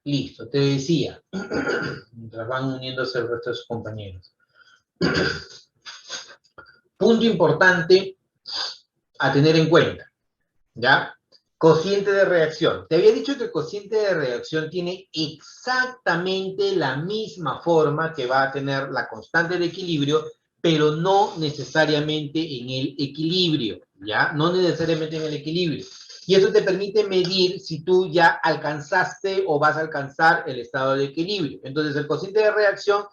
Listo, te decía, mientras van uniéndose el resto de sus compañeros. Punto importante a tener en cuenta, ¿ya? Cociente de reacción. Te había dicho que el cociente de reacción tiene exactamente la misma forma que va a tener la constante de equilibrio, pero no necesariamente en el equilibrio, ¿ya? No necesariamente en el equilibrio. Y eso te permite medir si tú ya alcanzaste o vas a alcanzar el estado de equilibrio. Entonces, el cociente de reacción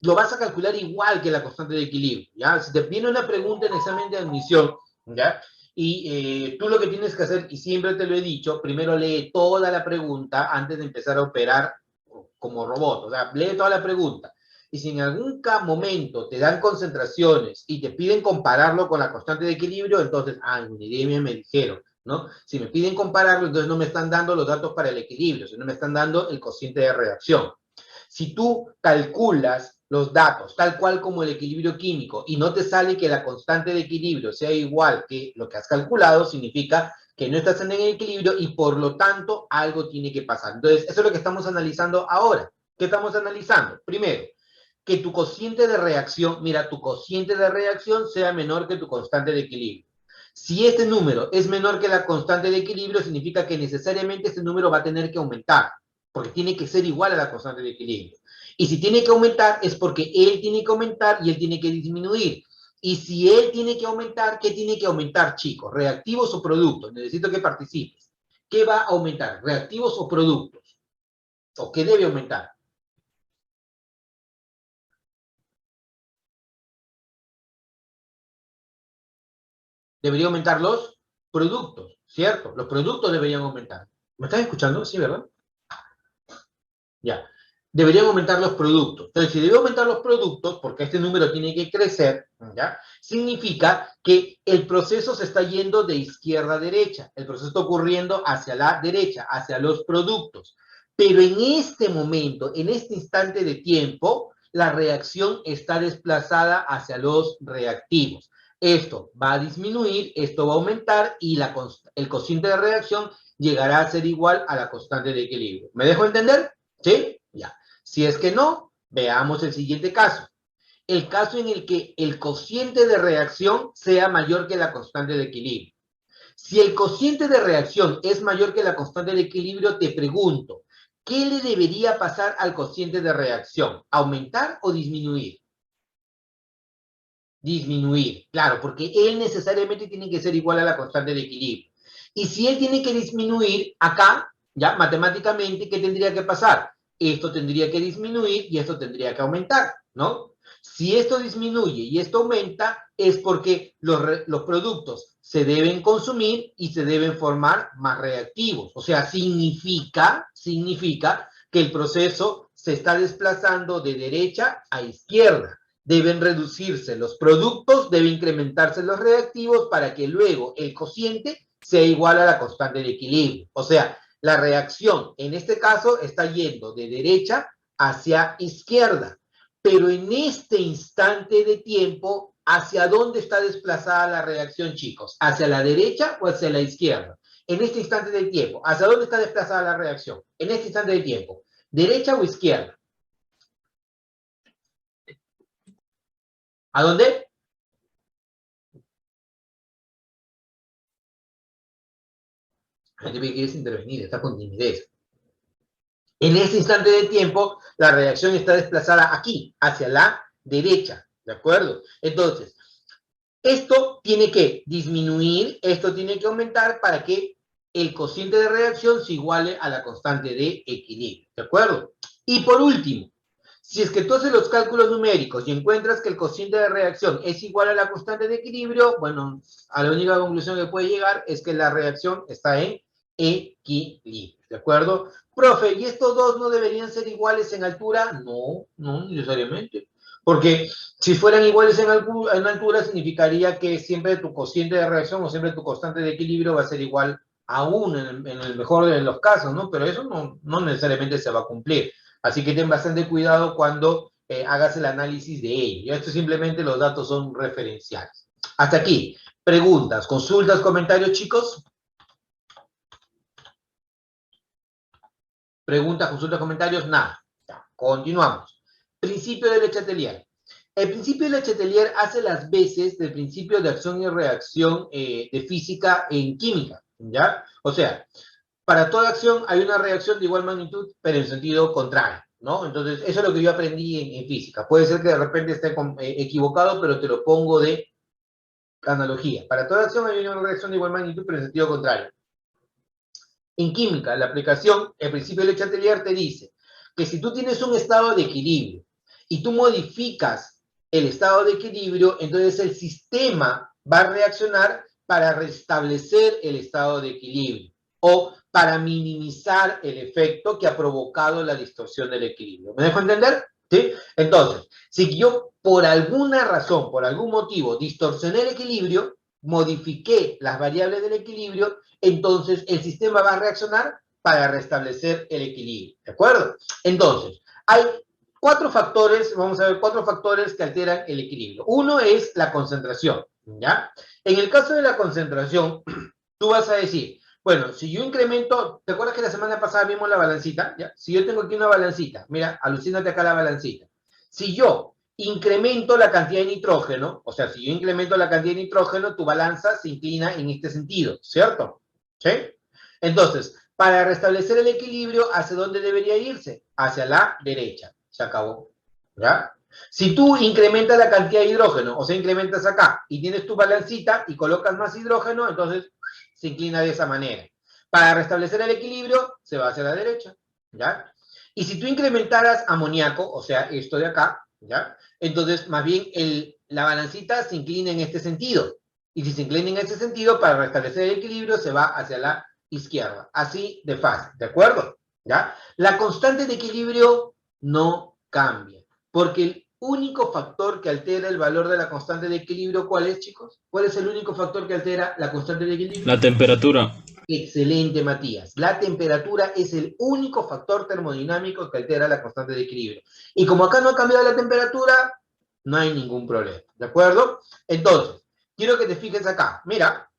lo vas a calcular igual que la constante de equilibrio, ¿ya? Si te viene una pregunta en examen de admisión, ¿ya? Y tú lo que tienes que hacer, y siempre te lo he dicho, primero lee toda la pregunta antes de empezar a operar como robot. O sea, lee toda la pregunta. Y si en algún momento te dan concentraciones y te piden compararlo con la constante de equilibrio, entonces, en Unidemia me dijeron, ¿no? Si me piden compararlo, entonces no me están dando los datos para el equilibrio, sino me están dando el cociente de reacción. Si tú calculas los datos tal cual como el equilibrio químico y no te sale que la constante de equilibrio sea igual que lo que has calculado, significa que no estás en el equilibrio y por lo tanto algo tiene que pasar. Entonces, eso es lo que estamos analizando ahora. ¿Qué estamos analizando? Primero, que tu cociente de reacción, mira, tu cociente de reacción sea menor que tu constante de equilibrio. Si este número es menor que la constante de equilibrio, significa que necesariamente este número va a tener que aumentar, porque tiene que ser igual a la constante de equilibrio. Y si tiene que aumentar es porque él tiene que aumentar y él tiene que disminuir. Y si él tiene que aumentar, ¿qué tiene que aumentar, chicos? ¿Reactivos o productos? Necesito que participes. ¿Qué va a aumentar? ¿Reactivos o productos? ¿O qué debe aumentar? Debería aumentar los productos, ¿cierto? Los productos deberían aumentar. ¿Me estás escuchando? Sí, ¿verdad? Ya. Deberían aumentar los productos. Entonces, si debe aumentar los productos, porque este número tiene que crecer, ¿ya? Significa que el proceso se está yendo de izquierda a derecha. El proceso está ocurriendo hacia la derecha, hacia los productos. Pero en este momento, en este instante de tiempo, la reacción está desplazada hacia los reactivos. Esto va a disminuir, esto va a aumentar y el cociente de reacción llegará a ser igual a la constante de equilibrio. ¿Me dejo entender? ¿Sí? Ya. Si es que no, veamos el siguiente caso. El caso en el que el cociente de reacción sea mayor que la constante de equilibrio. Si el cociente de reacción es mayor que la constante de equilibrio, te pregunto, ¿qué le debería pasar al cociente de reacción? ¿Aumentar o disminuir? Disminuir, claro, porque él necesariamente tiene que ser igual a la constante de equilibrio. Y si él tiene que disminuir, acá, ya matemáticamente, ¿qué tendría que pasar? Esto tendría que disminuir y esto tendría que aumentar, ¿no? Si esto disminuye y esto aumenta, es porque los productos se deben consumir y se deben formar más reactivos. O sea, significa que el proceso se está desplazando de derecha a izquierda. Deben reducirse los productos, deben incrementarse los reactivos para que luego el cociente sea igual a la constante de equilibrio. O sea, la reacción en este caso está yendo de derecha hacia izquierda. Pero en este instante de tiempo, ¿hacia dónde está desplazada la reacción, chicos? ¿Hacia la derecha o hacia la izquierda? En este instante de tiempo, ¿hacia dónde está desplazada la reacción? En este instante de tiempo, ¿derecha o izquierda? ¿A dónde? La gente que quieres intervenir, está con timidez. En este instante de tiempo, la reacción está desplazada aquí, hacia la derecha, ¿de acuerdo? Entonces, esto tiene que disminuir, esto tiene que aumentar para que el cociente de reacción se iguale a la constante de equilibrio, ¿de acuerdo? Y por último, si es que tú haces los cálculos numéricos y encuentras que el cociente de reacción es igual a la constante de equilibrio, bueno, a la única conclusión que puede llegar es que la reacción está en equilibrio, ¿de acuerdo? Profe, ¿y estos dos no deberían ser iguales en altura? No, no necesariamente. Porque si fueran iguales en altura, significaría que siempre tu cociente de reacción o siempre tu constante de equilibrio va a ser igual a 1 en el mejor de los casos, ¿no? Pero eso no necesariamente se va a cumplir. Así que ten bastante cuidado cuando hagas el análisis de ello. Y esto simplemente los datos son referenciales. Hasta aquí. Preguntas, consultas, comentarios, chicos. Preguntas, consultas, comentarios, nada. Ya, continuamos. Principio de Le Chatelier. El principio de Le Chatelier hace las veces del principio de acción y reacción de física en química, ¿ya? O sea, para toda acción hay una reacción de igual magnitud, pero en sentido contrario, ¿no? Entonces, eso es lo que yo aprendí en física. Puede ser que de repente esté equivocado, pero te lo pongo de analogía. Para toda acción hay una reacción de igual magnitud, pero en sentido contrario. En química, la aplicación, el principio de Le Chatelier te dice que si tú tienes un estado de equilibrio y tú modificas el estado de equilibrio, entonces el sistema va a reaccionar para restablecer el estado de equilibrio o para minimizar el efecto que ha provocado la distorsión del equilibrio. ¿Me dejo entender? ¿Sí? Entonces, si yo por alguna razón, por algún motivo, distorsioné el equilibrio, modifiqué las variables del equilibrio, entonces el sistema va a reaccionar para restablecer el equilibrio, ¿de acuerdo? Entonces, hay cuatro factores, vamos a ver, cuatro factores que alteran el equilibrio. Uno es la concentración, ¿ya? En el caso de la concentración, tú vas a decir, bueno, si yo incremento, ¿te acuerdas que la semana pasada vimos la balancita? ¿Ya? Si yo tengo aquí una balancita, mira, alucínate acá la balancita. Si yo incremento la cantidad de nitrógeno, o sea, si yo incremento la cantidad de nitrógeno, tu balanza se inclina en este sentido, ¿cierto? ¿Sí? Entonces, para restablecer el equilibrio, ¿hacia dónde debería irse? Hacia la derecha. Se acabó. ¿Ya? Si tú incrementas la cantidad de hidrógeno, o sea, incrementas acá, y tienes tu balancita y colocas más hidrógeno, entonces se inclina de esa manera. Para restablecer el equilibrio, se va hacia la derecha. ¿Ya? Y si tú incrementaras amoníaco, o sea, esto de acá, ¿ya? Entonces, más bien, la balancita se inclina en este sentido. Y si se inclina en ese sentido, para restablecer el equilibrio, se va hacia la izquierda. Así de fácil, ¿de acuerdo? ¿Ya? La constante de equilibrio no cambia. Porque el único factor que altera el valor de la constante de equilibrio, ¿cuál es, chicos? ¿Cuál es el único factor que altera la constante de equilibrio? La temperatura. Excelente, Matías. La temperatura es el único factor termodinámico que altera la constante de equilibrio. Y como acá no ha cambiado la temperatura, no hay ningún problema. ¿De acuerdo? Entonces, quiero que te fijes acá. Mira,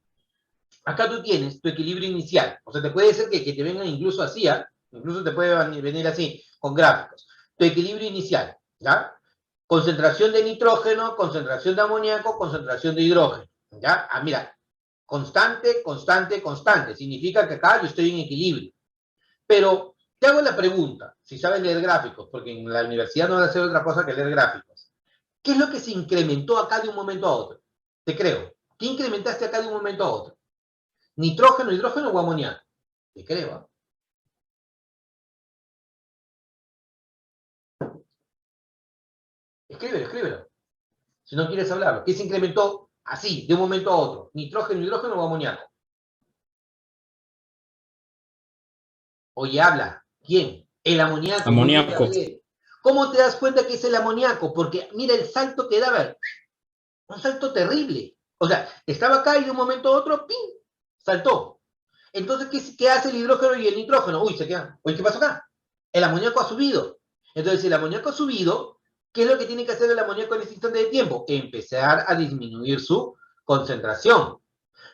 acá tú tienes tu equilibrio inicial. O sea, te puede ser que te vengan incluso así, ¿eh? Incluso te puede venir así, con gráficos. Tu equilibrio inicial, ¿ya? Concentración de nitrógeno, concentración de amoníaco, concentración de hidrógeno, ¿ya? Ah, mira, constante, constante, constante. Significa que acá yo estoy en equilibrio. Pero te hago la pregunta, si sabes leer gráficos, porque en la universidad no vas a hacer otra cosa que leer gráficos. ¿Qué es lo que se incrementó acá de un momento a otro? Te creo. ¿Qué incrementaste acá de un momento a otro? ¿Nitrógeno, hidrógeno o amoníaco? Te creo. Escríbelo, escríbelo. Si no quieres hablarlo. ¿Qué se incrementó así, de un momento a otro? ¿Nitrógeno, hidrógeno o amoníaco? Oye, habla. ¿Quién? El amoníaco. Muy bien, Amoníaco. Gabriel. ¿Cómo te das cuenta que es el amoníaco? Porque mira el salto que daba. Un salto terrible. O sea, estaba acá y de un momento a otro, ¡pim! Saltó. Entonces, ¿qué hace el hidrógeno y el nitrógeno? Uy, se quedan. Oye, ¿qué pasó acá? El amoníaco ha subido. Entonces, si el amoníaco ha subido, ¿qué es lo que tiene que hacer el amoníaco en este instante de tiempo? Empezar a disminuir su concentración.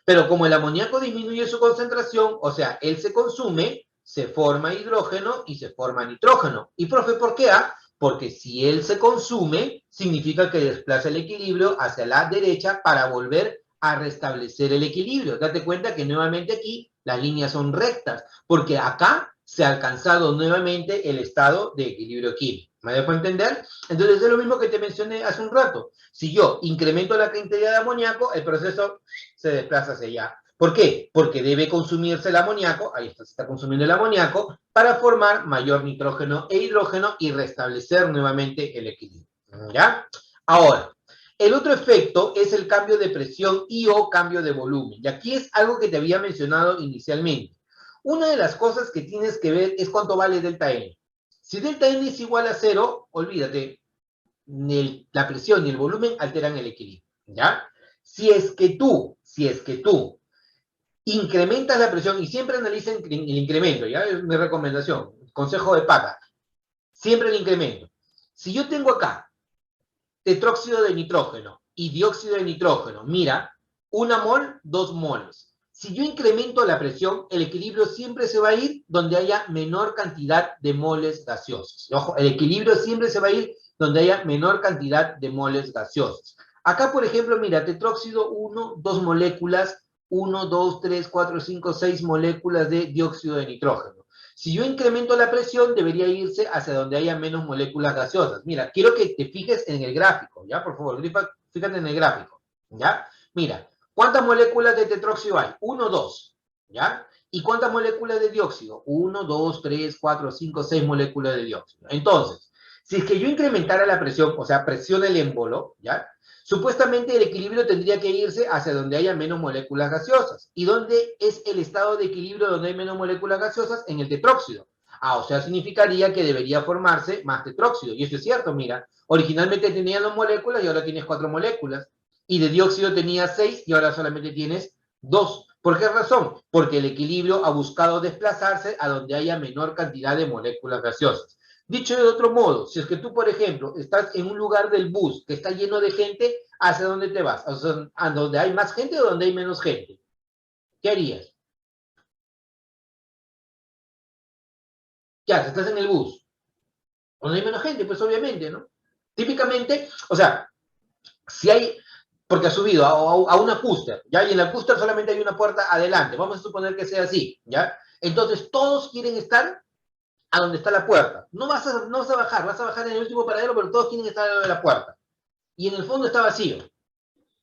Pero como el amoníaco disminuye su concentración, o sea, él se consume, se forma hidrógeno y se forma nitrógeno. ¿Y profe, por qué? Porque si él se consume, significa que desplaza el equilibrio hacia la derecha para volver a restablecer el equilibrio. Date cuenta que nuevamente aquí las líneas son rectas, porque acá se ha alcanzado nuevamente el estado de equilibrio químico. ¿Me dejo entender? Entonces es lo mismo que te mencioné hace un rato. Si yo incremento la cantidad de amoníaco, el proceso se desplaza hacia allá. ¿Por qué? Porque debe consumirse el amoníaco, ahí está, se está consumiendo el amoníaco, para formar mayor nitrógeno e hidrógeno y restablecer nuevamente el equilibrio. ¿Ya? Ahora, el otro efecto es el cambio de presión y o cambio de volumen. Y aquí es algo que te había mencionado inicialmente. Una de las cosas que tienes que ver es cuánto vale delta N. Si delta N es igual a 0, olvídate, la presión y el volumen alteran el equilibrio. ¿Ya? Si es que tú incrementas la presión, y siempre analicen el incremento, ¿ya? Es mi recomendación, consejo de pata, siempre el incremento. Si yo tengo acá tetróxido de nitrógeno y dióxido de nitrógeno, mira, 1 mol, 2 moles. Si yo incremento la presión, el equilibrio siempre se va a ir donde haya menor cantidad de moles gaseosos. Ojo, el equilibrio siempre se va a ir donde haya menor cantidad de moles gaseosos. Acá, por ejemplo, mira, tetróxido 1, 2 moléculas, 1, 2, 3, 4, 5, 6 moléculas de dióxido de nitrógeno. Si yo incremento la presión, debería irse hacia donde haya menos moléculas gaseosas. Mira, quiero que te fijes en el gráfico, ¿ya? Por favor, fíjate en el gráfico, ¿ya? Mira, ¿cuántas moléculas de tetróxido hay? 1, 2, ¿ya? ¿Y cuántas moléculas de dióxido? 1, 2, 3, 4, 5, 6 moléculas de dióxido. Entonces, si es que yo incrementara la presión, o sea, presión el émbolo, ¿ya? Supuestamente el equilibrio tendría que irse hacia donde haya menos moléculas gaseosas. ¿Y dónde es el estado de equilibrio donde hay menos moléculas gaseosas? En el tetróxido. O sea, significaría que debería formarse más tetróxido. Y eso es cierto, mira. Originalmente tenía 2 moléculas y ahora tienes 4 moléculas. Y de dióxido tenía 6 y ahora solamente tienes 2. ¿Por qué razón? Porque el equilibrio ha buscado desplazarse a donde haya menor cantidad de moléculas gaseosas. Dicho de otro modo, si es que tú, por ejemplo, estás en un lugar del bus que está lleno de gente, ¿hacia dónde te vas? O sea, ¿a donde hay más gente o donde hay menos gente? ¿Qué harías? ¿Qué haces? Estás en el bus. Donde hay menos gente, pues obviamente, ¿no? Típicamente, o sea, si hay, porque has subido a una booster, ¿ya? Y en la booster solamente hay una puerta adelante. Vamos a suponer que sea así, ¿ya? Entonces, todos quieren estar a donde está la puerta. No vas a bajar, vas a bajar en el último paradero, pero todos quieren estar a donde la puerta. Y en el fondo está vacío.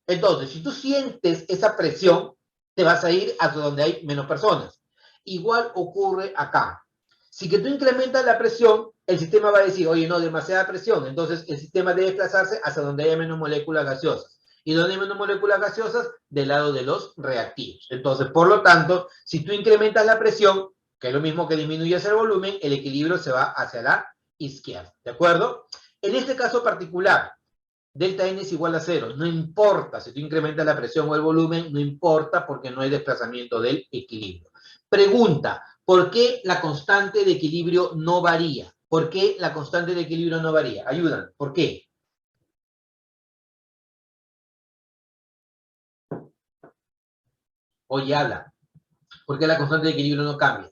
Entonces, si tú sientes esa presión, te vas a ir hacia donde hay menos personas. Igual ocurre acá. Si que tú incrementas la presión, el sistema va a decir, oye, no, demasiada presión. Entonces, el sistema debe desplazarse hacia donde haya menos moléculas gaseosas. ¿Y donde hay menos moléculas gaseosas? Del lado de los reactivos. Entonces, por lo tanto, si tú incrementas la presión, que es lo mismo que disminuyes el volumen, el equilibrio se va hacia la izquierda. ¿De acuerdo? En este caso particular, delta N es igual a 0. No importa si tú incrementas la presión o el volumen, no importa porque no hay desplazamiento del equilibrio. Pregunta, ¿por qué la constante de equilibrio no varía? ¿Por qué la constante de equilibrio no varía? Ayudan, ¿por qué? Oye, habla. ¿Por qué la constante de equilibrio no cambia?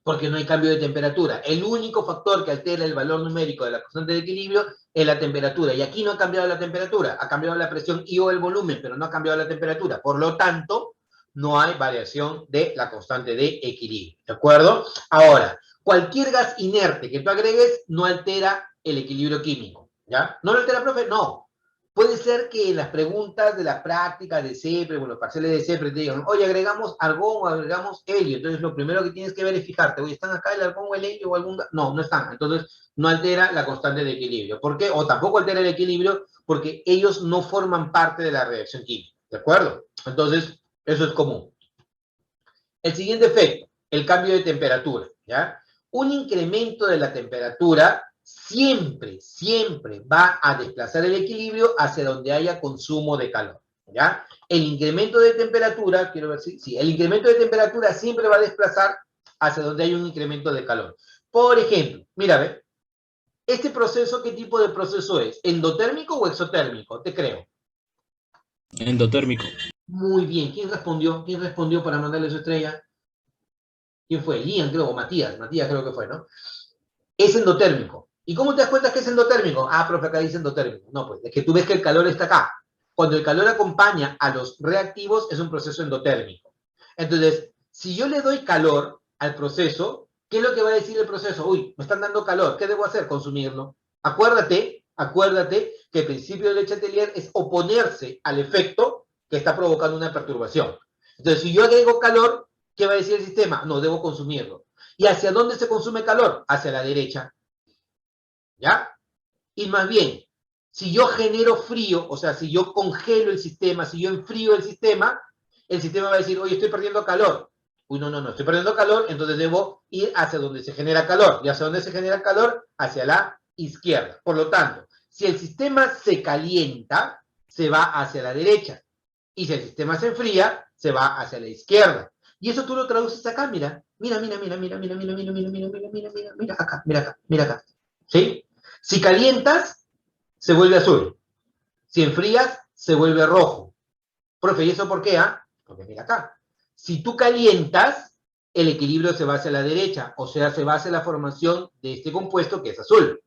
Porque no hay cambio de temperatura. El único factor que altera el valor numérico de la constante de equilibrio es la temperatura. Y aquí no ha cambiado la temperatura, ha cambiado la presión y o el volumen, pero no ha cambiado la temperatura. Por lo tanto, no hay variación de la constante de equilibrio. ¿De acuerdo? Ahora, cualquier gas inerte que tú agregues no altera el equilibrio químico. ¿Ya? ¿No lo altera, profe? No. Puede ser que en las preguntas de la práctica de CEPRE o en los parciales de CEPRE te digan, oye, agregamos argón o agregamos helio. Entonces, lo primero que tienes que ver es fijarte, oye, ¿están acá el argón o el helio o algún gas? No, no están. Entonces, no altera la constante de equilibrio. ¿Por qué? O tampoco altera el equilibrio porque ellos no forman parte de la reacción química. ¿De acuerdo? Entonces, eso es común. El siguiente efecto, el cambio de temperatura, ¿ya? Un incremento de la temperatura siempre va a desplazar el equilibrio hacia donde haya consumo de calor, ¿ya? El incremento de temperatura, quiero ver si, el incremento de temperatura siempre va a desplazar hacia donde hay un incremento de calor. Por ejemplo, mira, ve, este proceso, ¿qué tipo de proceso es? ¿Endotérmico o exotérmico? Te creo. Endotérmico. Muy bien, ¿quién respondió? ¿Quién respondió para mandarle su estrella? ¿Quién fue? Lian, creo, o Matías creo que fue, ¿no? Es endotérmico. ¿Y cómo te das cuenta que es endotérmico? Ah, profe, acá dice endotérmico. No, pues, es que tú ves que el calor está acá. Cuando el calor acompaña a los reactivos, es un proceso endotérmico. Entonces, si yo le doy calor al proceso, ¿qué es lo que va a decir el proceso? Uy, me están dando calor, ¿qué debo hacer? Consumirlo. Acuérdate que el principio de Le Chatelier es oponerse al efecto que está provocando una perturbación. Entonces, si yo agrego calor, ¿qué va a decir el sistema? No, debo consumirlo. ¿Y hacia dónde se consume calor? Hacia la derecha. ¿Ya? Y más bien, si yo genero frío, o sea, si yo congelo el sistema, si yo enfrío el sistema va a decir, oye, estoy perdiendo calor. Uy, no, estoy perdiendo calor, entonces debo ir hacia donde se genera calor. ¿Y hacia dónde se genera calor? Hacia la izquierda. Por lo tanto, si el sistema se calienta, se va hacia la derecha. Y si el sistema se enfría, se va hacia la izquierda. Y eso tú lo traduces acá, mira. Mira, acá. ¿Sí? Si calientas, se vuelve azul. Si enfrías, se vuelve rojo. Profe, ¿y eso por qué? Porque mira acá. Si tú calientas, el equilibrio se va hacia la derecha, o sea, se va hacia la formación de este compuesto que es azul.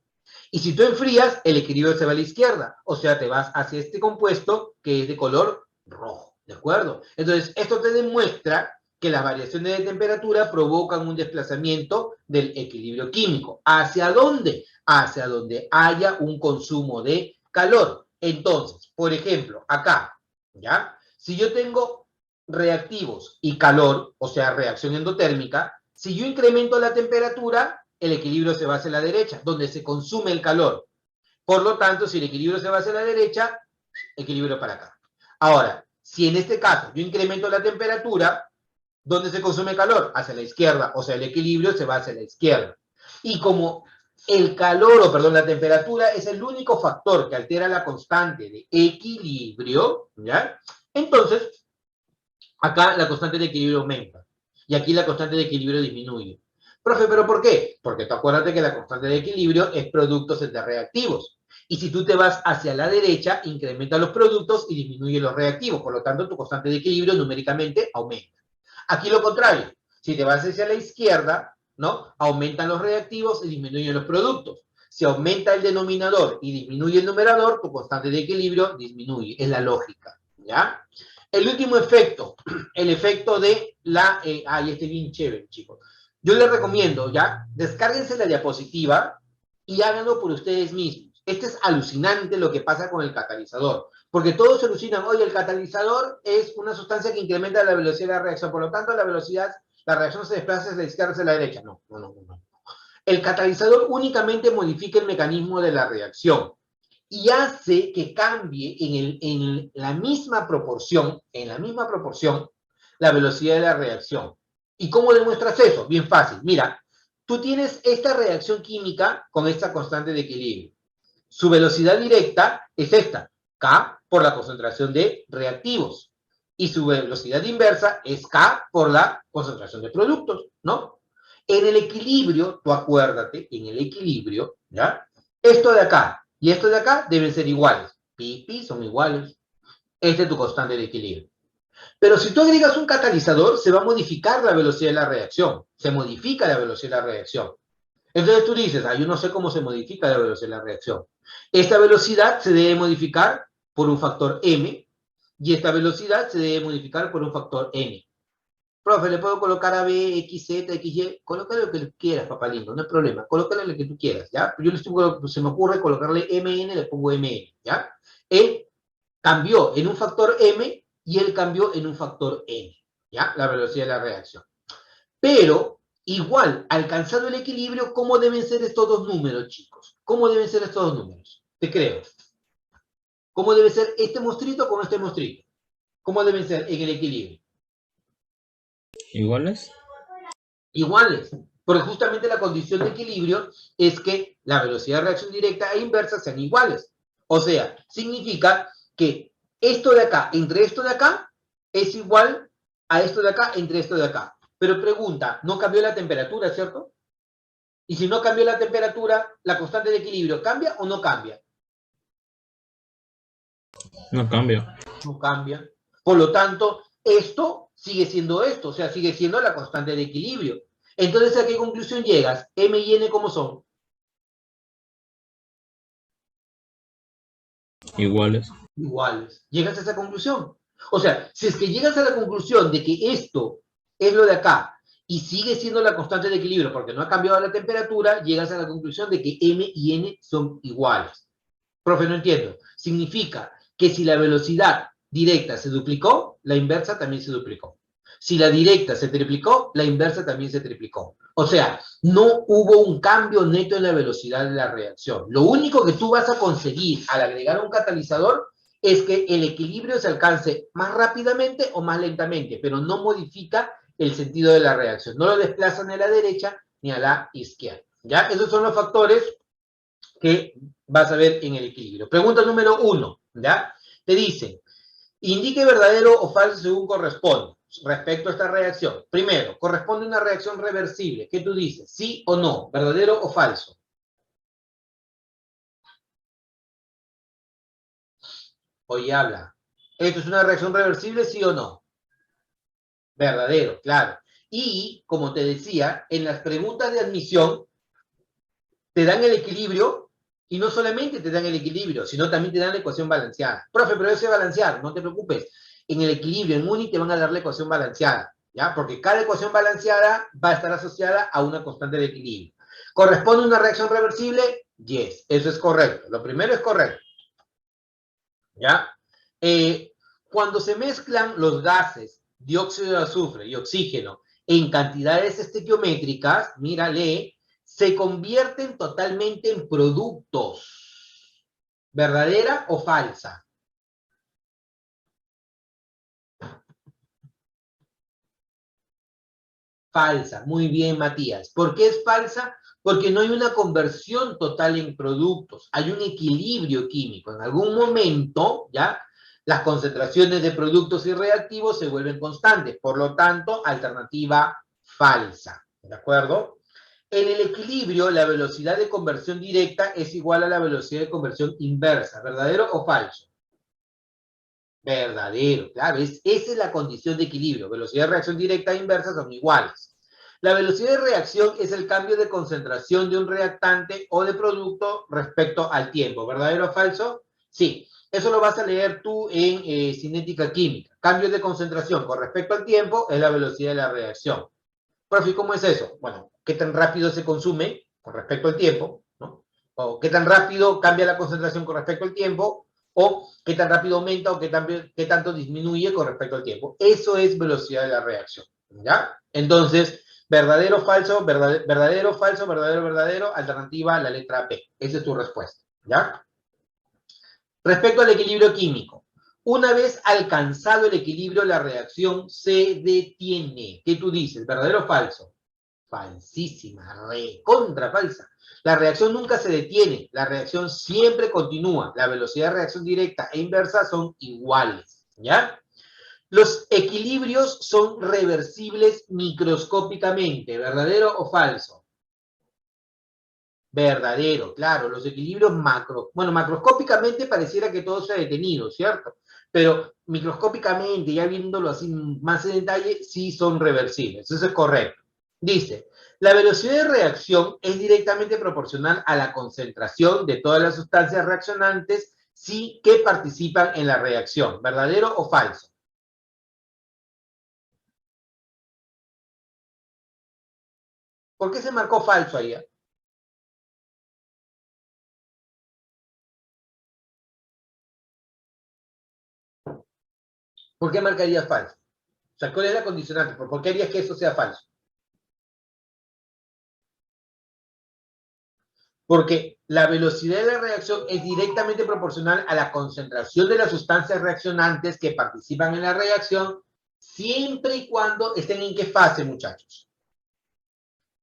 Y si tú enfrías, el equilibrio se va a la izquierda, o sea, te vas hacia este compuesto que es de color rojo, ¿de acuerdo? Entonces, esto te demuestra que las variaciones de temperatura provocan un desplazamiento del equilibrio químico. ¿Hacia dónde? Hacia donde haya un consumo de calor. Entonces, por ejemplo, acá, ¿ya? Si yo tengo reactivos y calor, o sea, reacción endotérmica, si yo incremento la temperatura, el equilibrio se va hacia la derecha, donde se consume el calor. Por lo tanto, si el equilibrio se va hacia la derecha, equilibrio para acá. Ahora, si en este caso yo incremento la temperatura, ¿dónde se consume calor? Hacia la izquierda, o sea, el equilibrio se va hacia la izquierda. Y como el calor, o perdón, la temperatura es el único factor que altera la constante de equilibrio, ¿ya? Entonces, acá la constante de equilibrio aumenta. Y aquí la constante de equilibrio disminuye. Profe, ¿pero por qué? Porque tú acuérdate que la constante de equilibrio es productos entre reactivos. Y si tú te vas hacia la derecha, incrementa los productos y disminuye los reactivos. Por lo tanto, tu constante de equilibrio numéricamente aumenta. Aquí lo contrario. Si te vas hacia la izquierda, ¿no? Aumentan los reactivos y disminuyen los productos. Si aumenta el denominador y disminuye el numerador, tu constante de equilibrio disminuye. Es la lógica, ¿ya? El último efecto, el efecto de la... este es bien chévere, chicos. Yo les recomiendo, ¿ya? Descárguense la diapositiva y háganlo por ustedes mismos. Este es alucinante lo que pasa con el catalizador, porque todos se alucinan, oye, el catalizador es una sustancia que incrementa la velocidad de la reacción, por lo tanto la reacción se desplaza de la izquierda hacia la derecha. No, no, no, no. El catalizador únicamente modifica el mecanismo de la reacción y hace que cambie en la misma proporción, la velocidad de la reacción. ¿Y cómo demuestras eso? Bien fácil. Mira, tú tienes esta reacción química con esta constante de equilibrio. Su velocidad directa es esta, K por la concentración de reactivos. Y su velocidad inversa es K por la concentración de productos, ¿no? En el equilibrio, tú acuérdate, en el equilibrio, ¿ya? Esto de acá y esto de acá deben ser iguales. Pi, pi son iguales. Este es tu constante de equilibrio. Pero si tú agregas un catalizador, se va a modificar la velocidad de la reacción. Se modifica la velocidad de la reacción. Entonces tú dices, yo no sé cómo se modifica la velocidad de la reacción. Esta velocidad se debe modificar por un factor m y esta velocidad se debe modificar por un factor n. Profe, le puedo colocar a B, X, Z, X, Y. Colócale lo que quieras, papá lindo, no hay problema. Colócale lo que tú quieras, ¿ya? Yo se me ocurre colocarle MN, le pongo MN, ¿ya? Él cambió en un factor M y él cambió en un factor N, ¿ya? La velocidad de la reacción. Pero, igual, alcanzado el equilibrio, ¿cómo deben ser estos dos números, chicos? ¿Cómo deben ser estos dos números? Te creo. ¿Cómo debe ser este monstruito con este monstruito? ¿Cómo deben ser en el equilibrio? ¿Iguales? Iguales. Porque justamente la condición de equilibrio es que la velocidad de reacción directa e inversa sean iguales. O sea, significa que esto de acá entre esto de acá es igual a esto de acá entre esto de acá. Pero pregunta, no cambió la temperatura, ¿cierto? Y si no cambió la temperatura, la constante de equilibrio, ¿cambia o no cambia? No cambio. No cambia. Por lo tanto, esto sigue siendo esto, o sea, sigue siendo la constante de equilibrio. Entonces, ¿a qué conclusión llegas? M y N, ¿cómo son? Iguales. Iguales. Llegas a esa conclusión. O sea, si es que llegas a la conclusión de que esto es lo de acá y sigue siendo la constante de equilibrio porque no ha cambiado la temperatura, llegas a la conclusión de que M y N son iguales. Profe, no entiendo. Significa que si la velocidad directa se duplicó, la inversa también se duplicó. Si la directa se triplicó, la inversa también se triplicó. O sea, no hubo un cambio neto en la velocidad de la reacción. Lo único que tú vas a conseguir al agregar un catalizador es que el equilibrio se alcance más rápidamente o más lentamente, pero no modifica el sentido de la reacción. No lo desplaza ni a la derecha ni a la izquierda. ¿Ya? Esos son los factores que vas a ver en el equilibrio. Pregunta número 1, ¿ya? Te dice, indique verdadero o falso según corresponde respecto a esta reacción. Primero, corresponde a una reacción reversible. ¿Qué tú dices? ¿Sí o no? ¿Verdadero o falso? Oye, habla. ¿Esto es una reacción reversible, sí o no? Verdadero, claro. Y, como te decía, en las preguntas de admisión te dan el equilibrio y no solamente te dan el equilibrio, sino también te dan la ecuación balanceada. Profe, pero eso es balancear, no te preocupes. En el equilibrio, en UNI, te van a dar la ecuación balanceada, ¿ya? Porque cada ecuación balanceada va a estar asociada a una constante de equilibrio. ¿Corresponde a una reacción reversible? Yes, eso es correcto. Lo primero es correcto, ¿ya? Cuando se mezclan los gases, dióxido de azufre y oxígeno, en cantidades estequiométricas, mírale, se convierten totalmente en productos. ¿Verdadera o falsa? Falsa. Muy bien, Matías. ¿Por qué es falsa? Porque no hay una conversión total en productos. Hay un equilibrio químico. En algún momento, ¿ya? Las concentraciones de productos y reactivos se vuelven constantes. Por lo tanto, alternativa falsa. ¿De acuerdo? En el equilibrio, la velocidad de conversión directa es igual a la velocidad de conversión inversa. ¿Verdadero o falso? Verdadero, claro. Esa es la condición de equilibrio. Velocidad de reacción directa e inversa son iguales. La velocidad de reacción es el cambio de concentración de un reactante o de producto respecto al tiempo. ¿Verdadero o falso? Sí. Eso lo vas a leer tú en cinética química. Cambio de concentración con respecto al tiempo es la velocidad de la reacción. Profe, ¿cómo es eso? Bueno, ¿qué tan rápido se consume con respecto al tiempo? ¿No? O qué tan rápido cambia la concentración con respecto al tiempo, o qué tan rápido aumenta o qué tanto disminuye con respecto al tiempo. Eso es velocidad de la reacción, ¿ya? Entonces, verdadero, falso, verdadero, falso, verdadero, verdadero, alternativa, la letra B. Esa es tu respuesta, ¿ya? Respecto al equilibrio químico, una vez alcanzado el equilibrio, la reacción se detiene. ¿Qué tú dices? ¿Verdadero o falso? Falsísima, recontra falsa. La reacción nunca se detiene, la reacción siempre continúa. La velocidad de reacción directa e inversa son iguales, ¿ya? Los equilibrios son reversibles microscópicamente, ¿verdadero o falso? Verdadero, claro, los equilibrios macroscópicamente pareciera que todo se ha detenido, ¿cierto? Pero microscópicamente, ya viéndolo así más en detalle, sí son reversibles, eso es correcto. Dice, la velocidad de reacción es directamente proporcional a la concentración de todas las sustancias reaccionantes sí que participan en la reacción, ¿verdadero o falso? ¿Por qué se marcó falso ahí? ¿Por qué marcarías falso? O sea, ¿cuál es la condicionante? ¿Por qué harías que eso sea falso? Porque la velocidad de la reacción es directamente proporcional a la concentración de las sustancias reaccionantes que participan en la reacción, siempre y cuando estén en qué fase, muchachos.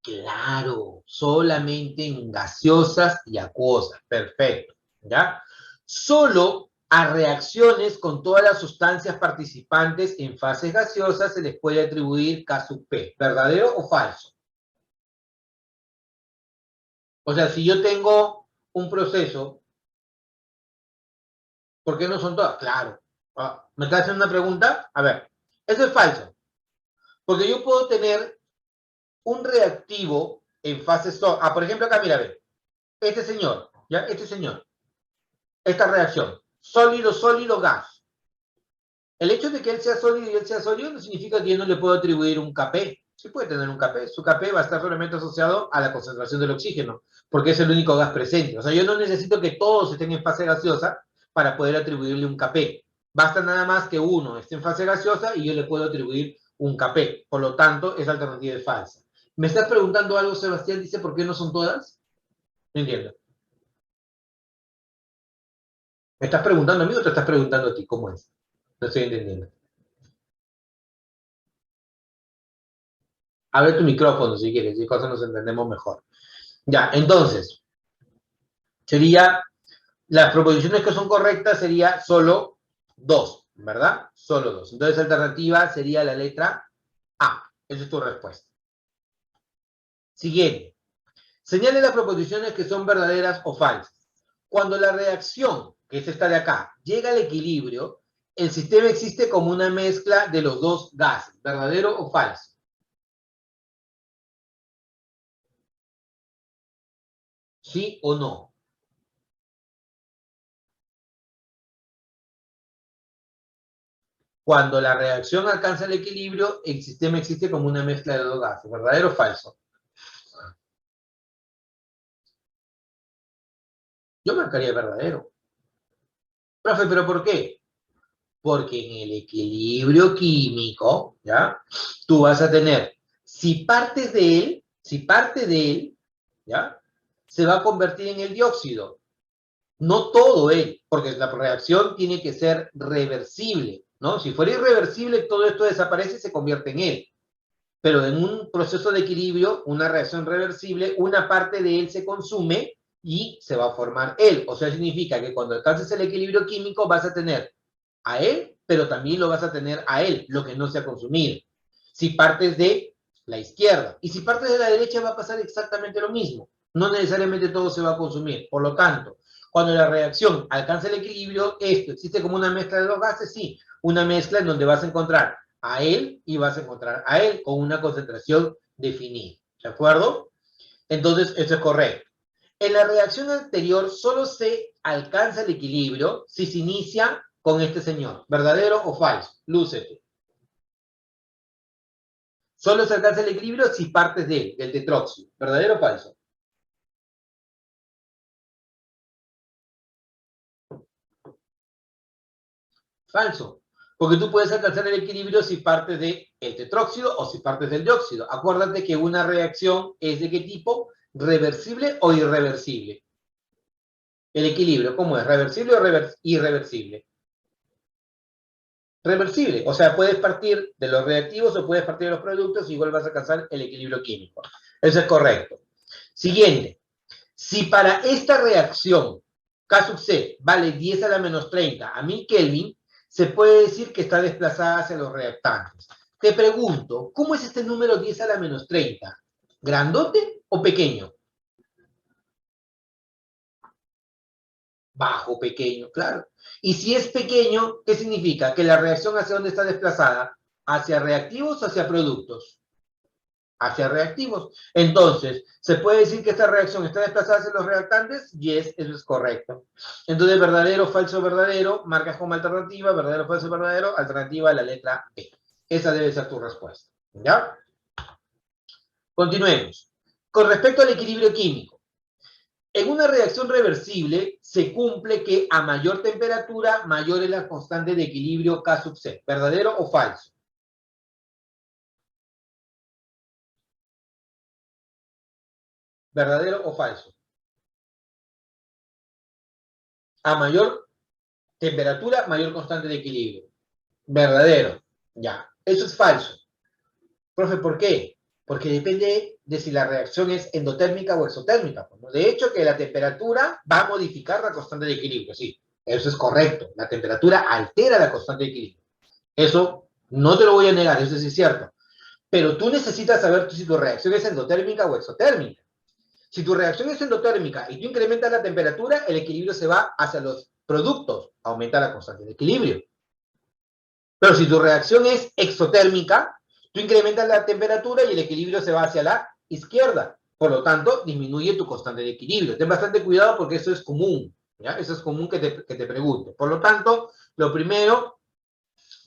Claro, solamente en gaseosas y acuosas. Perfecto. ¿Ya? Solo a reacciones con todas las sustancias participantes en fases gaseosas se les puede atribuir K sub P. ¿Verdadero o falso? O sea, si yo tengo un proceso, ¿por qué no son todas? Claro. ¿Me estás haciendo una pregunta? A ver, eso es falso. Porque yo puedo tener un reactivo en fase sólida. Por ejemplo, acá, mira, ve. Este señor, ¿ya? Este señor. Esta reacción. Sólido, sólido, gas. El hecho de que él sea sólido y él sea sólido no significa que yo no le puedo atribuir un Kp. Sí puede tener un Kp. Su Kp va a estar solamente asociado a la concentración del oxígeno, porque es el único gas presente. O sea, yo no necesito que todos estén en fase gaseosa para poder atribuirle un Kp. Basta nada más que uno esté en fase gaseosa y yo le puedo atribuir un Kp. Por lo tanto, esa alternativa es falsa. ¿Me estás preguntando algo, Sebastián? Dice, ¿por qué no son todas? No entiendo. ¿Me estás preguntando a mí o te estás preguntando a ti? ¿Cómo es? No estoy entendiendo. Abre tu micrófono si quieres, y cosas nos entendemos mejor. Ya, entonces, sería, las proposiciones que son correctas sería solo dos, ¿verdad? Solo dos. Entonces, la alternativa sería la letra A. Esa es tu respuesta. Siguiente. Señale las proposiciones que son verdaderas o falsas. Cuando la reacción, que es esta de acá, llega al equilibrio, el sistema existe como una mezcla de los dos gases, ¿verdadero o falso? ¿Sí o no? Cuando la reacción alcanza el equilibrio, el sistema existe como una mezcla de dos gases, ¿verdadero o falso? Yo marcaría verdadero. Profe, ¿pero por qué? Porque en el equilibrio químico, ¿ya? Tú vas a tener, si partes de él, ¿ya? Se va a convertir en el dióxido. No todo él, porque la reacción tiene que ser reversible, ¿no? Si fuera irreversible, todo esto desaparece y se convierte en él. Pero en un proceso de equilibrio, una reacción reversible, una parte de él se consume y se va a formar él. O sea, significa que cuando alcances el equilibrio químico vas a tener a él, pero también lo vas a tener a él, lo que no se ha consumido. Si partes de la izquierda y si partes de la derecha va a pasar exactamente lo mismo. No necesariamente todo se va a consumir. Por lo tanto, cuando la reacción alcanza el equilibrio, esto existe como una mezcla de dos gases, sí, una mezcla en donde vas a encontrar a él y vas a encontrar a él con una concentración definida. ¿De acuerdo? Entonces, eso es correcto. En la reacción anterior solo se alcanza el equilibrio si se inicia con este señor. ¿Verdadero o falso? Lúcete. Solo se alcanza el equilibrio si partes de él, del tetróxido. ¿Verdadero o falso? Falso. Porque tú puedes alcanzar el equilibrio si partes del tetróxido o si partes del dióxido. Acuérdate que una reacción es de qué tipo, reversible o irreversible. El equilibrio, ¿cómo es? ¿Reversible o irreversible? Reversible, o sea, puedes partir de los reactivos o puedes partir de los productos y igual vas a alcanzar el equilibrio químico. Eso es correcto. Siguiente, si para esta reacción K sub C vale 10 a la menos 30 a 1000 Kelvin, se puede decir que está desplazada hacia los reactantes. Te pregunto, ¿cómo es este número 10 a la menos 30? ¿Grandote o pequeño? Bajo, pequeño, claro. Y si es pequeño, ¿qué significa? Que la reacción hacia dónde está desplazada, hacia reactivos o hacia productos, hacia reactivos. Entonces, ¿se puede decir que esta reacción está desplazada hacia los reactantes? Yes, eso es correcto. Entonces, verdadero, falso, verdadero, marcas como alternativa, verdadero, falso, verdadero, alternativa a la letra B. Esa debe ser tu respuesta. ¿Ya? Continuemos. Con respecto al equilibrio químico, en una reacción reversible se cumple que a mayor temperatura, mayor es la constante de equilibrio K sub C. ¿Verdadero o falso? ¿Verdadero o falso? A mayor temperatura, mayor constante de equilibrio. ¿Verdadero? Ya. Eso es falso. Profe, ¿por qué? Porque depende de si la reacción es endotérmica o exotérmica. De hecho, que la temperatura va a modificar la constante de equilibrio, sí. Eso es correcto. La temperatura altera la constante de equilibrio. Eso no te lo voy a negar, eso sí es cierto. Pero tú necesitas saber si tu reacción es endotérmica o exotérmica. Si tu reacción es endotérmica y tú incrementas la temperatura, el equilibrio se va hacia los productos, aumenta la constante de equilibrio. Pero si tu reacción es exotérmica, tú incrementas la temperatura y el equilibrio se va hacia la izquierda. Por lo tanto, disminuye tu constante de equilibrio. Ten bastante cuidado porque eso es común. ¿Ya? Eso es común que te pregunte. Por lo tanto, lo primero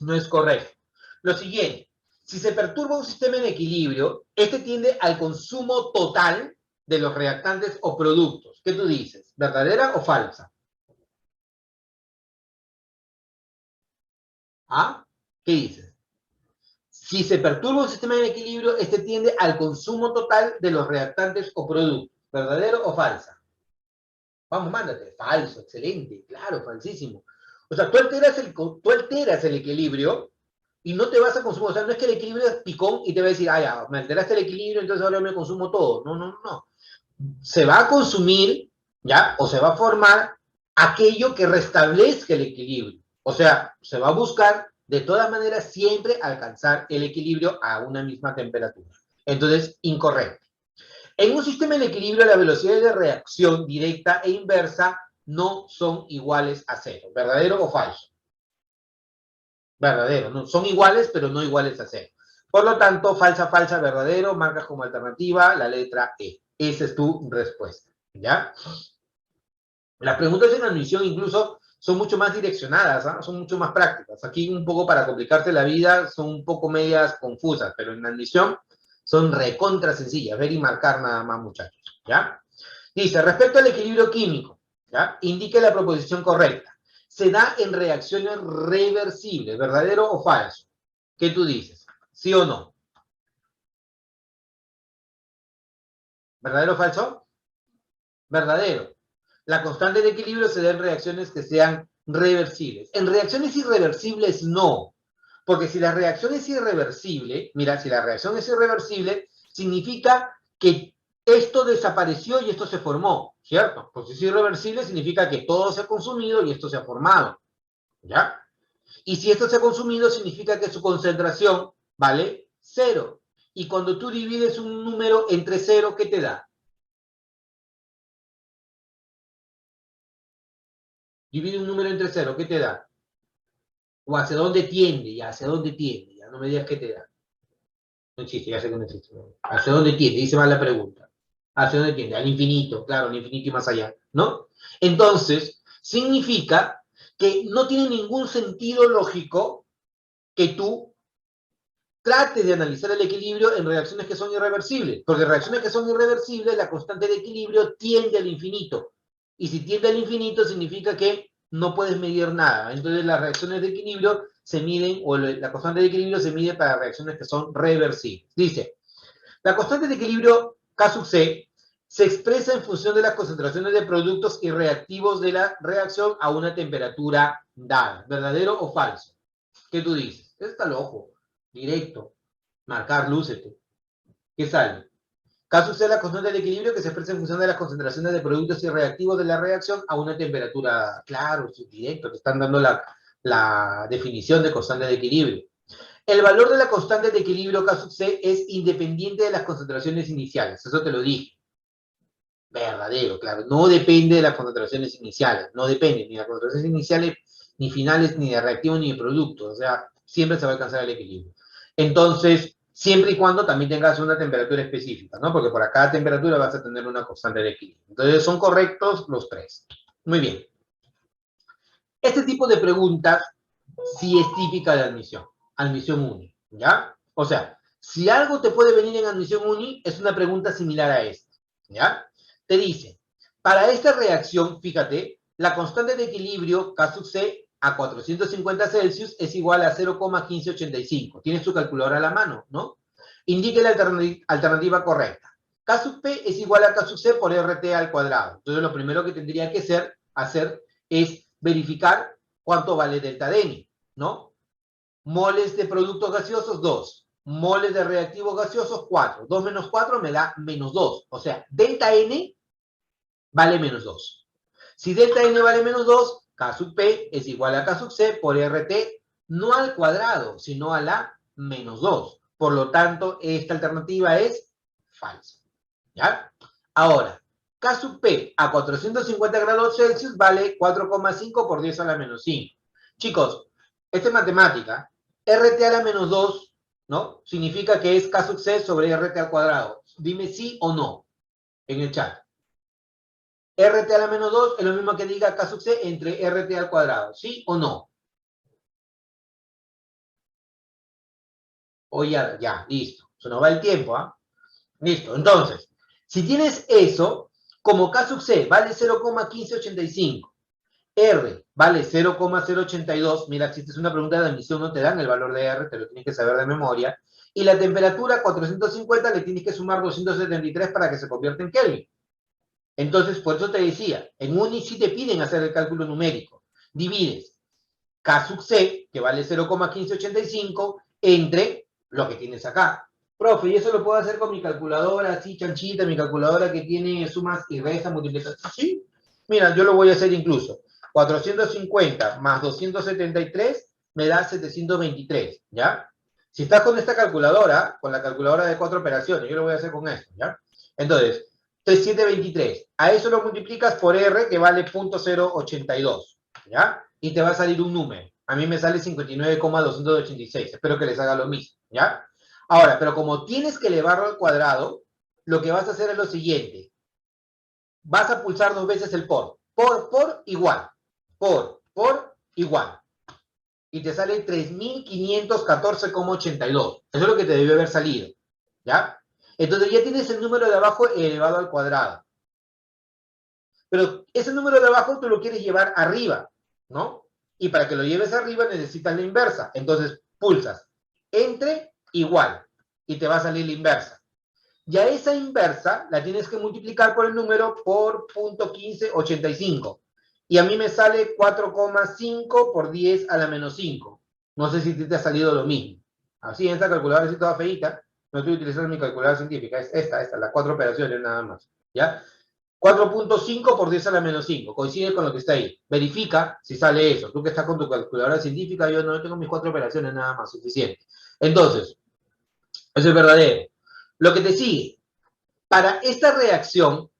no es correcto. Lo siguiente, si se perturba un sistema en equilibrio, este tiende al consumo total de los reactantes o productos. ¿Qué tú dices? ¿Verdadera o falsa? ¿Ah? ¿Qué dices? Si se perturba un sistema en equilibrio, este tiende al consumo total de los reactantes o productos. ¿Verdadero o falsa? Vamos, mándate. Falso, excelente. Claro, falsísimo. O sea, tú alteras el equilibrio y no te vas a consumir. O sea, no es que el equilibrio es picón y te va a decir, ah, ya, me alteraste el equilibrio, entonces ahora me consumo todo. No, no, no. Se va a consumir, ¿ya? O se va a formar aquello que restablezca el equilibrio. O sea, se va a buscar de todas maneras siempre alcanzar el equilibrio a una misma temperatura. Entonces, incorrecto. En un sistema de equilibrio, las velocidades de reacción directa e inversa no son iguales a cero. ¿Verdadero o falso? Verdadero, ¿no? Son iguales, pero no iguales a 0. Por lo tanto, falsa, falsa, verdadero, marcas como alternativa la letra E. Esa es tu respuesta, ¿ya? Las preguntas en admisión incluso son mucho más direccionadas, ¿eh? Son mucho más prácticas. Aquí un poco para complicarte la vida son un poco medias confusas, pero en admisión son recontra sencillas. Ver y marcar nada más, muchachos, ¿ya? Dice, respecto al equilibrio químico, ¿ya? Indique la proposición correcta. Se da en reacciones reversibles, ¿verdadero o falso? ¿Qué tú dices? ¿Sí o no? ¿Verdadero o falso? Verdadero. La constante de equilibrio se da en reacciones que sean reversibles. En reacciones irreversibles, no. Porque si la reacción es irreversible, mira, si la reacción es irreversible, significa que esto desapareció y esto se formó, ¿cierto? Pues si es irreversible, significa que todo se ha consumido y esto se ha formado, ¿ya? Y si esto se ha consumido, significa que su concentración vale 0. Y cuando tú divides un número entre 0, ¿qué te da? Divide un número entre 0, ¿qué te da? O hacia dónde tiende, ya, hacia dónde tiende, ya, no me digas qué te da. No existe, ya sé que no existe. ¿Hacia dónde tiende? Dice mal la pregunta. ¿Hacia dónde tiende? Al infinito, claro, al infinito y más allá, ¿no? Entonces, significa que no tiene ningún sentido lógico que tú trates de analizar el equilibrio en reacciones que son irreversibles, porque en reacciones que son irreversibles, la constante de equilibrio tiende al infinito. Y si tiende al infinito, significa que no puedes medir nada. Entonces, las reacciones de equilibrio se miden, o la constante de equilibrio se mide para reacciones que son reversibles. Dice, la constante de equilibrio K sub C se expresa en función de las concentraciones de productos y reactivos de la reacción a una temperatura dada. ¿Verdadero o falso? ¿Qué tú dices? Está loco, directo, marcar, lúcete. ¿Qué sale? K sub C es la constante de equilibrio que se expresa en función de las concentraciones de productos y reactivos de la reacción a una temperatura. Claro, es directo, te están dando la definición de constante de equilibrio. El valor de la constante de equilibrio K sub C es independiente de las concentraciones iniciales. Eso te lo dije. Verdadero, claro. No depende de las concentraciones iniciales. No depende ni de las concentraciones iniciales, ni finales, ni de reactivo, ni de producto. O sea, siempre se va a alcanzar el equilibrio. Entonces, siempre y cuando también tengas una temperatura específica, ¿no? Porque por cada temperatura vas a tener una constante de equilibrio. Entonces, son correctos los tres. Muy bien. Este tipo de preguntas sí es típica de admisión uni, ¿ya? O sea, si algo te puede venir en admisión uni, es una pregunta similar a esta, ¿ya? Te dice, para esta reacción, fíjate, la constante de equilibrio K sub C a 450 Celsius es igual a 0,1585. Tienes tu calculadora a la mano, ¿no? Indique la alternativa correcta. K sub P es igual a K sub C por RT al cuadrado. Entonces, lo primero que tendría que hacer es verificar cuánto vale delta de N, ¿no? Moles de productos gaseosos, 2. Moles de reactivos gaseosos, 4. 2 menos 4 me da menos 2. O sea, delta N vale menos 2. Si delta N vale menos 2, K sub P es igual a K sub C por RT, no al cuadrado, sino a la menos 2. Por lo tanto, esta alternativa es falsa. ¿Ya? Ahora, K sub P a 450 grados Celsius vale 4,5 por 10 a la menos 5. Chicos, esta es matemática. RT a la menos 2, ¿no? Significa que es K sub C sobre RT al cuadrado. Dime sí o no en el chat. RT a la menos 2 es lo mismo que diga K sub C entre RT al cuadrado. ¿Sí o no? O ya, listo. Se nos va el tiempo, ¿ah? Listo. Entonces, si tienes eso, como K sub C vale 0,1585, R vale 0,082, mira, si esta es una pregunta de admisión, no te dan el valor de R, te lo tienes que saber de memoria, y la temperatura 450 le tienes que sumar 273 para que se convierta en Kelvin. Entonces, por eso te decía, en UNI sí te piden hacer el cálculo numérico. Divides K sub C, que vale 0,1585, entre lo que tienes acá. Profe, y eso lo puedo hacer con mi calculadora así chanchita, mi calculadora que tiene sumas y restas, multiplicaciones. Sí, mira, yo lo voy a hacer incluso. 450 más 273 me da 723, ¿ya? Si estás con esta calculadora, con la calculadora de 4 operaciones, yo lo voy a hacer con esto, ¿ya? Entonces, 3723. A eso lo multiplicas por R, que vale 0.082, ¿ya? Y te va a salir un número. A mí me sale 59,286. Espero que les haga lo mismo, ¿ya? Ahora, pero como tienes que elevarlo al cuadrado, lo que vas a hacer es lo siguiente. Vas a pulsar 2 veces el por. Por, igual. Por, igual. Y te sale 3.514,82. Eso es lo que te debió haber salido, ¿ya? Entonces ya tienes el número de abajo elevado al cuadrado. Pero ese número de abajo tú lo quieres llevar arriba, ¿no? Y para que lo lleves arriba necesitas la inversa. Entonces pulsas entre igual y te va a salir la inversa. Y a esa inversa la tienes que multiplicar por el número por 0.1585. Y a mí me sale 4,5 por 10 a la menos 5. No sé si te ha salido lo mismo. Así en esta calculadora sí toda feita. No estoy utilizando mi calculadora científica. Es esta, las 4 operaciones nada más. ¿Ya? 4.5 por 10 a la menos 5. Coincide con lo que está ahí. Verifica si sale eso. Tú que estás con tu calculadora científica, yo no tengo mis 4 operaciones nada más, suficiente. Entonces, eso es verdadero. Lo que te sigue. Para esta reacción,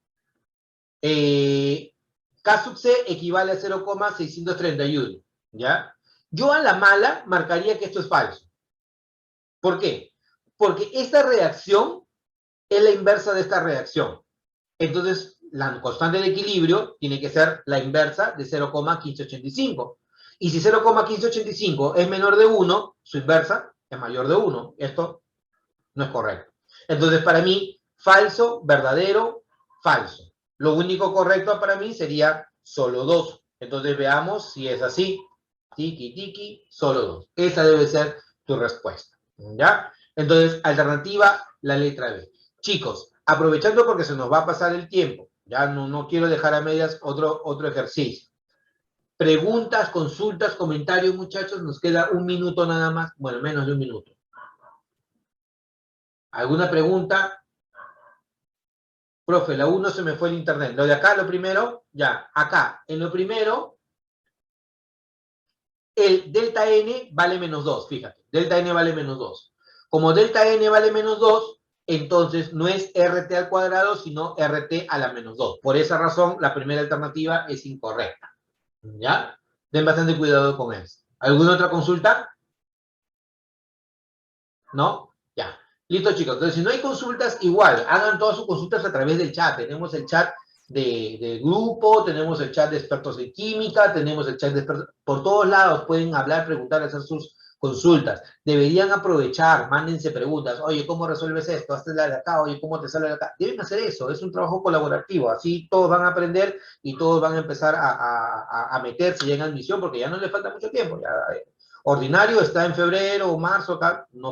K sub C equivale a 0,631. ¿Ya? Yo a la mala marcaría que esto es falso. ¿Por qué? Porque esta reacción es la inversa de esta reacción. Entonces, la constante de equilibrio tiene que ser la inversa de 0,1585. Y si 0,1585 es menor de 1, su inversa es mayor de 1. Esto no es correcto. Entonces, para mí, falso, verdadero, falso. Lo único correcto para mí sería solo 2. Entonces, veamos si es así. Tiki, tiki, solo 2. Esa debe ser tu respuesta. ¿Ya? Entonces, alternativa, la letra B. Chicos, aprovechando porque se nos va a pasar el tiempo, ya no quiero dejar a medias otro ejercicio. Preguntas, consultas, comentarios, muchachos, nos queda un minuto nada más, bueno, menos de un minuto. ¿Alguna pregunta? Profe, la 1 se me fue el internet. Lo de acá, lo primero, ya, acá, en lo primero, el delta n vale menos 2, fíjate, delta n vale menos 2. Como delta n vale menos 2, entonces no es RT al cuadrado, sino RT a la menos 2. Por esa razón, la primera alternativa es incorrecta. ¿Ya? Den bastante cuidado con eso. ¿Alguna otra consulta? ¿No? Ya. Listo, chicos. Entonces, si no hay consultas, igual, hagan todas sus consultas a través del chat. Tenemos el chat de grupo, tenemos el chat de expertos en química, tenemos el chat de expertos... Por todos lados pueden hablar, preguntar, hacer sus consultas. Deberían aprovechar, mándense preguntas. Oye, ¿cómo resuelves esto? Hazte la de acá. Oye, ¿cómo te sale de acá? Deben hacer eso. Es un trabajo colaborativo. Así todos van a aprender y todos van a empezar a meterse ya en admisión porque ya no les falta mucho tiempo. Ya, ordinario está en febrero o marzo, acá, no